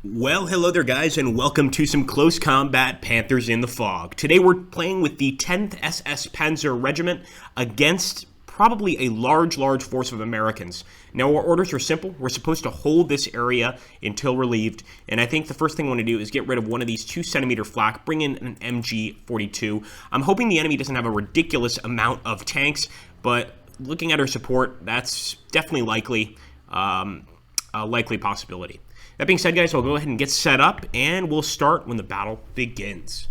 Well, hello there, guys, and welcome to some close combat Panthers in the Fog. Today we're playing with the 10th SS Panzer Regiment against probably a large force of Americans. Now, our orders are simple. We're supposed to hold this area until relieved, and I think the first thing I want to do is get rid of one of these 2-centimeter flak, bring in an MG-42. I'm hoping the enemy doesn't have a ridiculous amount of tanks, but looking at our support, that's definitely likely, a likely possibility. That being said, guys, I'll go ahead and get set up, and we'll start when the battle begins.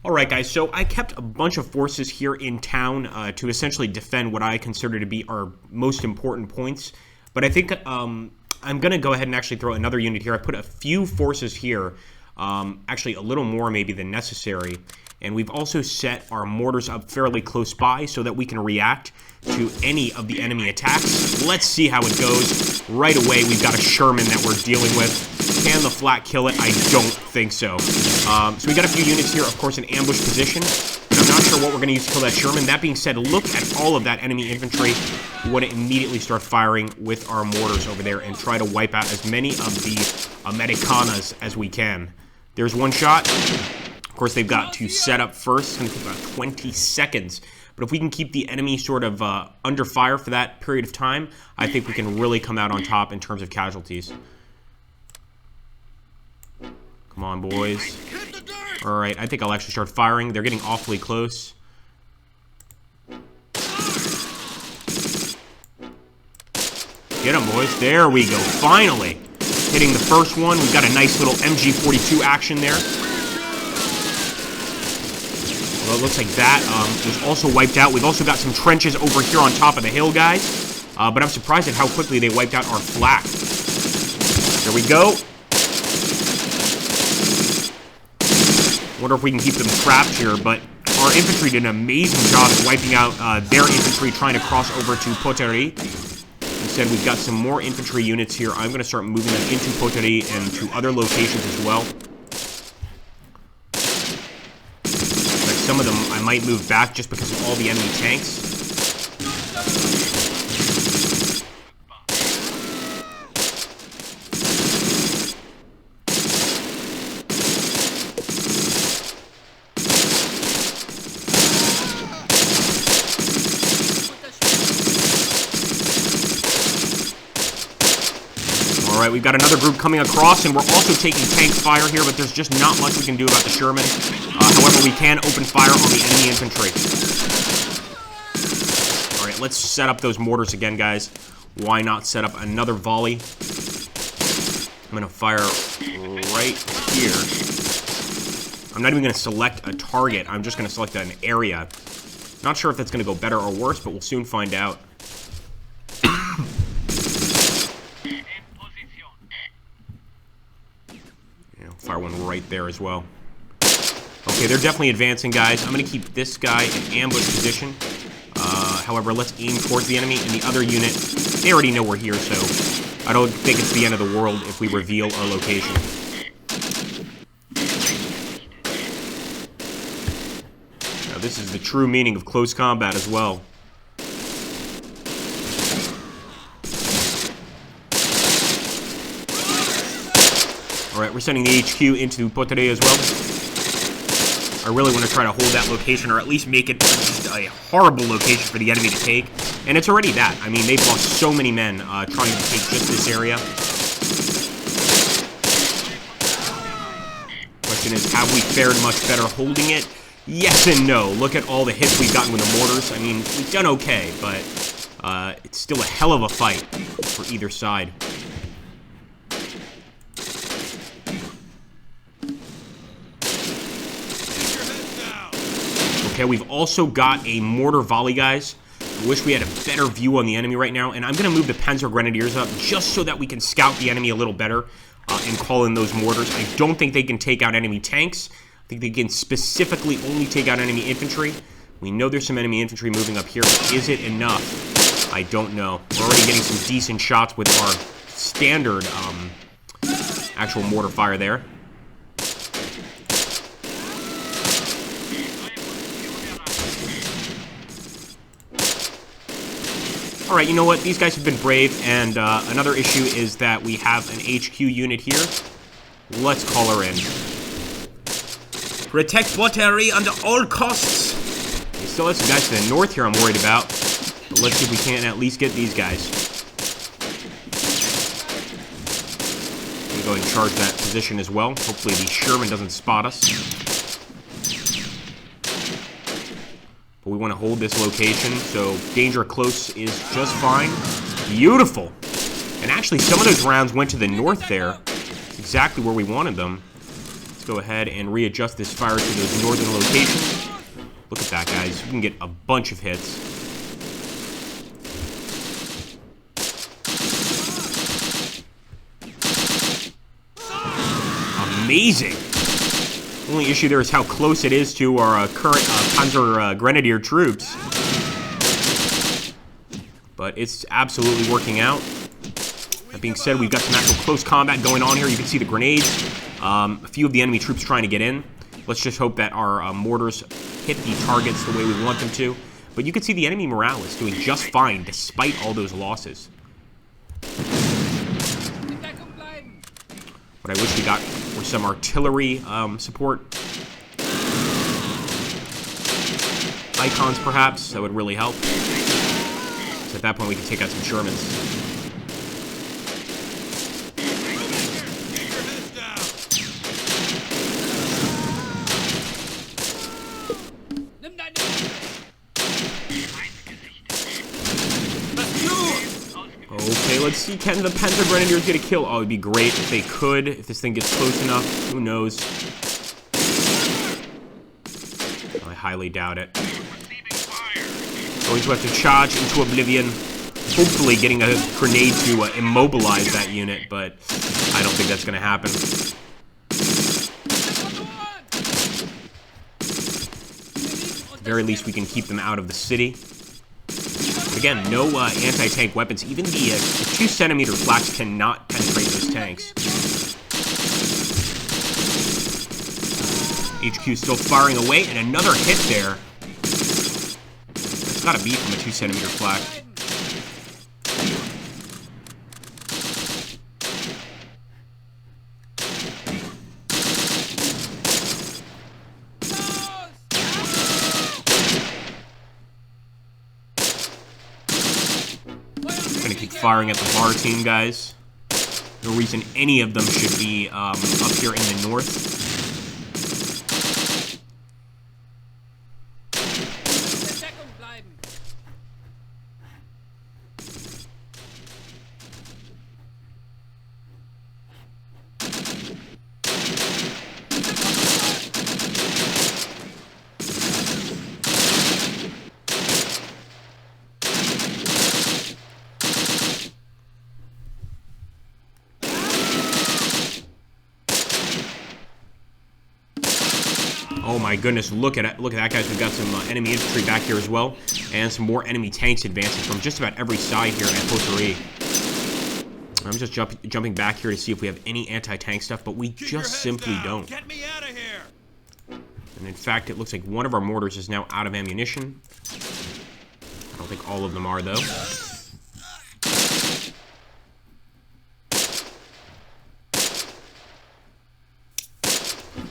Alright, guys, so I kept a bunch of forces here in town to essentially defend what I consider to be our most important points. But I think I'm going to go ahead and actually throw another unit here. I put a few forces here, actually a little more maybe than necessary. And we've also set our mortars up fairly close by so that we can react to any of the enemy attacks. Let's see how it goes. Right away, we've got a Sherman that we're dealing with. Can the flak kill it? I don't think so. So we got a few units here, of course, in ambush position. And I'm not sure what we're going to use to kill that Sherman. That being said, look at all of that enemy infantry. We want to immediately start firing with our mortars over there and try to wipe out as many of the Americanas as we can. There's one shot. Of course, they've got to set up first. It's going to take about 20 seconds. But if we can keep the enemy sort of under fire for that period of time, I think we can really come out on top in terms of casualties. Come on, boys. All right, I think I'll actually start firing. They're getting awfully close. Get them, boys. There we go. Finally. Hitting the first one. We've got a nice little MG-42 action there. Well, it looks like that was also wiped out. We've also got some trenches over here on top of the hill, guys. But I'm surprised at how quickly they wiped out our flak. There we go. Wonder if we can keep them trapped here, but our infantry did an amazing job at wiping out their infantry trying to cross over to Poterie. Instead, we've got some more infantry units here. I'm going to start moving them into Poterie and to other locations as well. Some of them I might move back just because of all the enemy tanks. Alright, we've got another group coming across, and we're also taking tank fire here, but there's just not much we can do about the Sherman. However, we can open fire on the enemy infantry. Alright, let's set up those mortars again, guys. Why not set up another volley? I'm going to fire right here. I'm not even going to select a target. I'm just going to select an area. Not sure if that's going to go better or worse, but we'll soon find out. Fire one right there as well. Okay, they're definitely advancing, guys. I'm going to keep this guy in ambush position. However, let's aim towards the enemy. And the other unit, they already know we're here, so I don't think it's the end of the world if we reveal our location. Now, this is the true meaning of close combat as well. Alright, we're sending the HQ into Poterie as well. I really want to try to hold that location, or at least make it just a horrible location for the enemy to take. And it's already that. I mean, they've lost so many men trying to take just this area. Question is, have we fared much better holding it? Yes and no. Look at all the hits we've gotten with the mortars. I mean, we've done okay, but it's still a hell of a fight for either side. Okay, we've also got a mortar volley, guys. I wish we had a better view on the enemy right now, and I'm going to move the Panzer Grenadiers up just so that we can scout the enemy a little better and call in those mortars. I don't think they can take out enemy tanks. I think they can specifically only take out enemy infantry. We know there's some enemy infantry moving up here, but is it enough? I don't know. We're already getting some decent shots with our standard actual mortar fire there. Alright, you know what? These guys have been brave, and another issue is that we have an HQ unit here. Let's call her in. Protect Poterie under all costs! We still have some guys to the north here I'm worried about. But let's see if we can at least get these guys. I'm gonna go ahead and charge that position as well. Hopefully the Sherman doesn't spot us. But we want to hold this location, so danger close is just fine. Beautiful! And actually, some of those rounds went to the north there. Exactly where we wanted them. Let's go ahead and readjust this fire to those northern locations. Look at that, guys. We can get a bunch of hits. Amazing! The only issue there is how close it is to our current Panzer Grenadier troops. But it's absolutely working out. That being said, we've got some actual close combat going on here. You can see the grenades. A few of the enemy troops trying to get in. Let's just hope that our mortars hit the targets the way we want them to. But you can see the enemy morale is doing just fine despite all those losses. What I wish we got were some artillery support. Icons, perhaps. That would really help. So at that point, we can take out some Shermans. Okay, let's see. Can the Panzer Grenadiers get a kill? Oh, it'd be great if they could. If this thing gets close enough. Who knows? I highly doubt it. Going to have to charge into oblivion. Hopefully getting a grenade to immobilize that unit, but I don't think that's going to happen. At the very least, we can keep them out of the city. Again, no anti-tank weapons. Even the 2-centimeter flaks cannot penetrate those tanks. HQ still firing away, and another hit there. It's gotta be from a 2-centimeter flak. Gonna keep firing at the bar team, guys. No reason any of them should be up here in the north. Oh my goodness, look at that, guys. We've got some enemy infantry back here as well, and some more enemy tanks advancing from just about every side here at Poterie. I'm just jumping back here to see if we have any anti-tank stuff, but we just simply don't. Get me out of here. And in fact, it looks like one of our mortars is now out of ammunition. I don't think all of them are, though.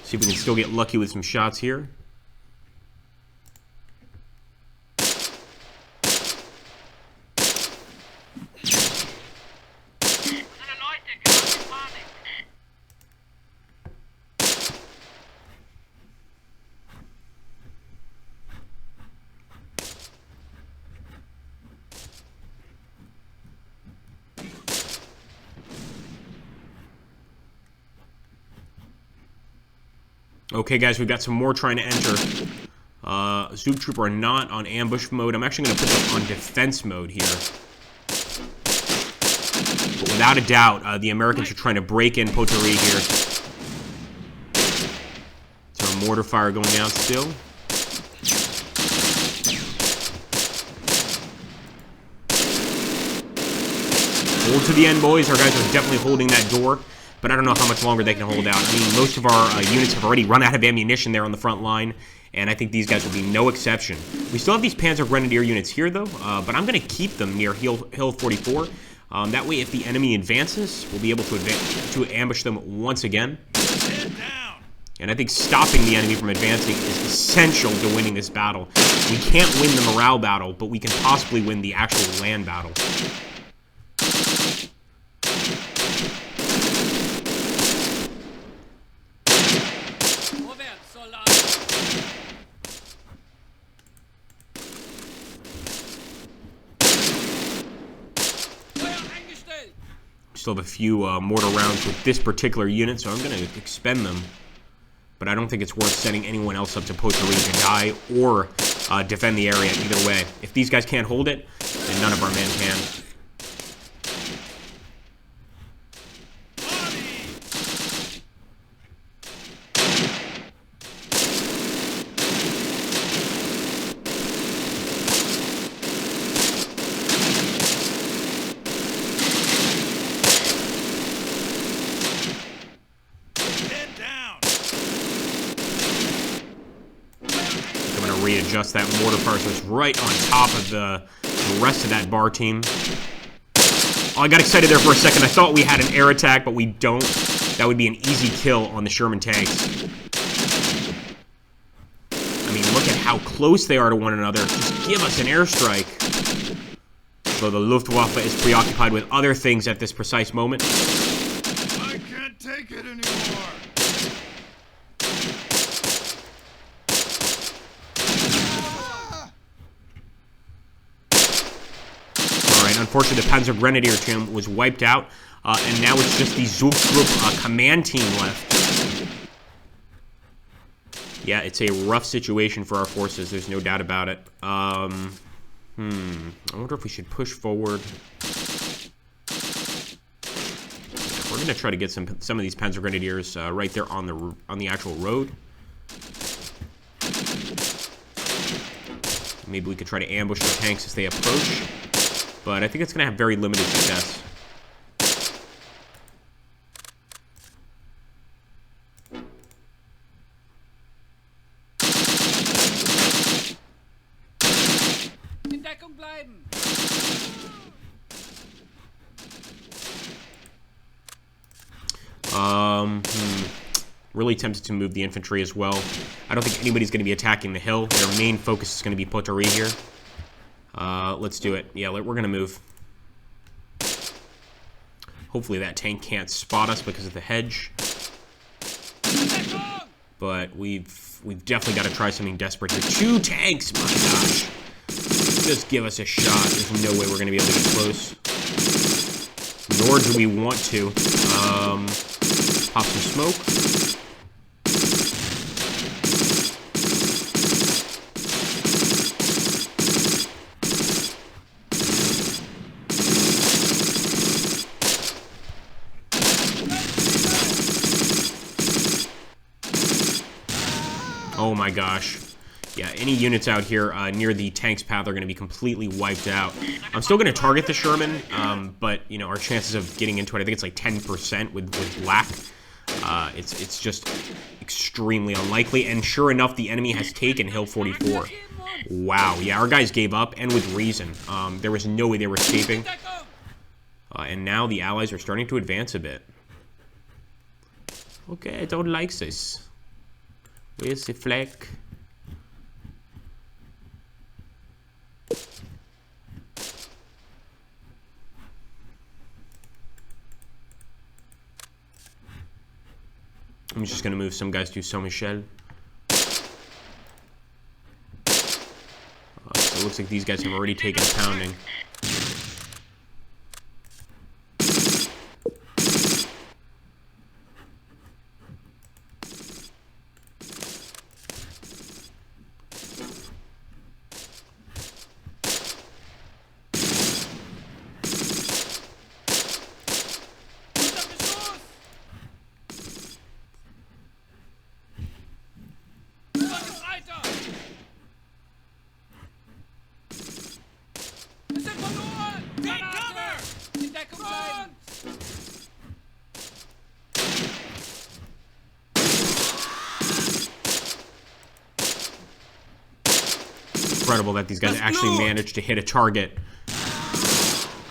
See if we can still get lucky with some shots here. Okay, guys, we've got some more trying to enter. Zoom Trooper are not on ambush mode. I'm actually going to put them on defense mode here. But without a doubt, the Americans are trying to break in Poterie here. So a mortar fire going out still. Hold to the end, boys. Our guys are definitely holding that door. But I don't know how much longer they can hold out. I mean, most of our units have already run out of ammunition there on the front line, and I think these guys will be no exception. We still have these Panzer Grenadier units here, though, but I'm going to keep them near Hill 44. That way, if the enemy advances, we'll be able to ambush them once again. And I think stopping the enemy from advancing is essential to winning this battle. We can't win the morale battle, but we can possibly win the actual land battle. Still have a few mortar rounds with this particular unit, so I'm going to expend them. But I don't think it's worth setting anyone else up to potpourri to die or defend the area either way. If these guys can't hold it, then none of our men can. Readjust that mortar fire so it's right on top of the rest of that bar team. Oh, I got excited there for a second. I thought we had an air attack, but we don't. That would be an easy kill on the Sherman tanks. I mean, look at how close they are to one another. Just give us an airstrike. Though the Luftwaffe is preoccupied with other things at this precise moment. I can't take it anymore. Unfortunately, the Panzer Grenadier team was wiped out, and now it's just the Zugtrupp command team left. Yeah, it's a rough situation for our forces. There's no doubt about it. I wonder if we should push forward. Yeah, we're gonna try to get some of these Panzer Grenadiers right there on the actual road. Maybe we could try to ambush the tanks as they approach. But I think it's going to have very limited success. Really tempted to move the infantry as well. I don't think anybody's going to be attacking the hill. Their main focus is going to be potpourri here. Let's do it. Yeah, we're going to move. Hopefully that tank can't spot us because of the hedge. But we've definitely got to try something desperate here. 2 tanks! My gosh. Just give us a shot. There's no way we're going to be able to get close. Nor do we want to. Pop some smoke. Oh my gosh. Yeah, any units out here near the tank's path are going to be completely wiped out. I'm still going to target the Sherman, but, you know, our chances of getting into it, I think it's like 10% with black. It's just extremely unlikely, and sure enough, the enemy has taken Hill 44. Wow, yeah, our guys gave up, and with reason. There was no way they were escaping. And now the Allies are starting to advance a bit. Okay, I don't like this. Where's the flag? I'm just gonna move some guys to Saint-Michel. So it looks like these guys have already taken a pounding. incredible that these guys actually managed to hit a target.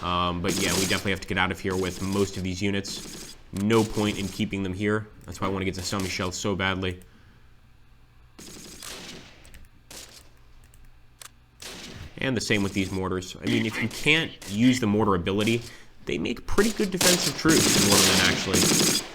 But yeah, we definitely have to get out of here with most of these units. No point in keeping them here. That's why I want to get to Saint Michel so badly. And the same with these mortars. I mean, if you can't use the mortar ability, they make pretty good defensive troops in Waterman, actually.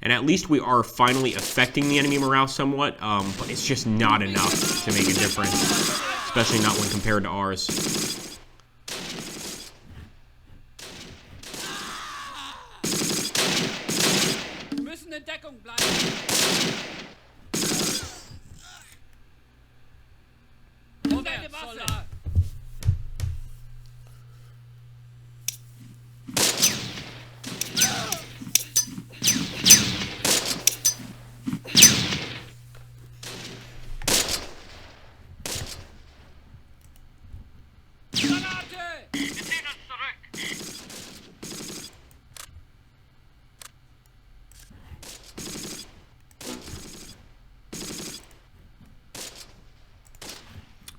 And at least we are finally affecting the enemy morale somewhat, but it's just not enough to make a difference, especially not when compared to ours.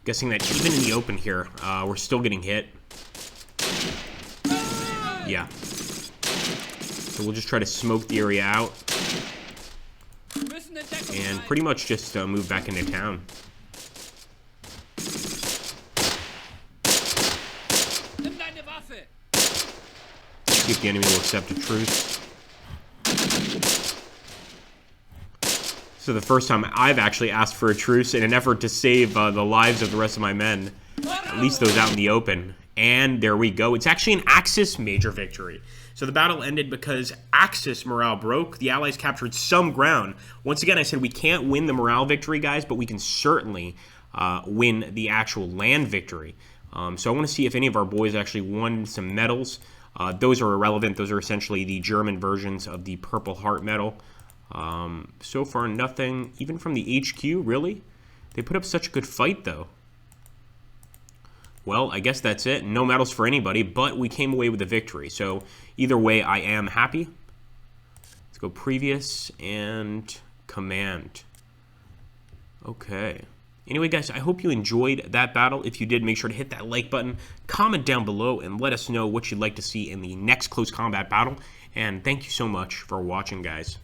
Guessing that even in the open here, we're still getting hit. Yeah. So we'll just try to smoke the area out. And pretty much just move back into town. See if the enemy will accept a truce. So the first time I've actually asked for a truce in an effort to save the lives of the rest of my men. At least those out in the open. And there we go. It's actually an Axis major victory. So the battle ended because Axis morale broke. The Allies captured some ground. Once again, I said we can't win the morale victory, guys, but we can certainly win the actual land victory. So I want to see if any of our boys actually won some medals. Those are irrelevant. Those are essentially the German versions of the Purple Heart medal. So far, nothing, even from the HQ, really? They put up such a good fight, though. Well, I guess that's it. No medals for anybody, but we came away with a victory. So, either way, I am happy. Let's go previous and command. Okay. Anyway, guys, I hope you enjoyed that battle. If you did, make sure to hit that like button, comment down below, and let us know what you'd like to see in the next close combat battle. And thank you so much for watching, guys.